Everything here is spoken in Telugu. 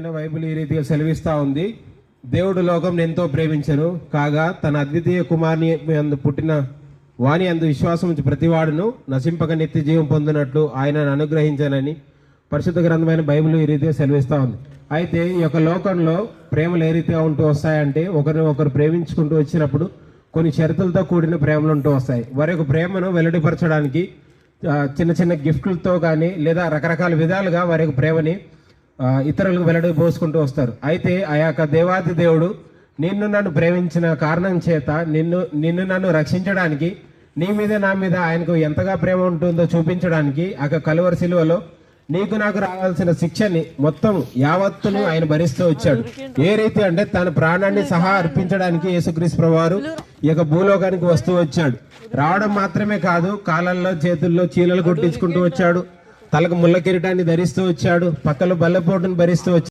గ్రంథమైన బైబిల్ ఈ రీతిగా సెలవిస్తా ఉంది. దేవుడు లోకం ఎంతో ప్రేమించను కాగా తన అద్వితీయ కుమారుని అందు పుట్టిన వాని అందు విశ్వాసం ఉంచి ప్రతివాడును నశింపక నిత్య జీవం పొందినట్లు ఆయనను అనుగ్రహించానని పరిశుద్ధ గ్రంథమైన బైబిల్ ఈ రీతిగా సెలవిస్తూ ఉంది. అయితే ఈ యొక్క లోకంలో ప్రేమలు ఏ రీతిగా ఉంటూ వస్తాయంటే ఒకరిని ఒకరు ప్రేమించుకుంటూ వచ్చినప్పుడు కొన్ని షరతులతో కూడిన ప్రేమలు ఉంటూ వస్తాయి. వారి యొక్క ప్రేమను వెల్లడిపరచడానికి చిన్న చిన్న గిఫ్ట్లతో కానీ లేదా రకరకాల విధాలుగా వారి యొక్క ప్రేమని ఇతరులకు వెల్లడిపోసుకుంటూ వస్తారు. అయితే ఆ యొక్క దేవాది దేవుడు నిన్ను నన్ను ప్రేమించిన కారణం చేత నిన్ను నన్ను రక్షించడానికి నీ మీద నా మీద ఆయనకు ఎంతగా ప్రేమ ఉంటుందో చూపించడానికి ఆ కలువరి శిలువలో నీకు నాకు రావాల్సిన శిక్షని మొత్తం యావత్తును ఆయన భరిస్తూ వచ్చాడు. ఏ రీతి అంటే తన ప్రాణాన్ని సహా అర్పించడానికి యేసుక్రీస్తు ప్రభువారు ఈ యొక్క భూలోకానికి వస్తూ వచ్చాడు. రావడం మాత్రమే కాదు, కాళ్ళల్లో చేతుల్లో చీలలు కొట్టించుకుంటూ వచ్చాడు, తలకు ముళ్ళ కిరీటాన్ని ధరిస్తూ వచ్చాడు, పక్కలో బల్లెపోటును భరిస్తూ వచ్చాడు.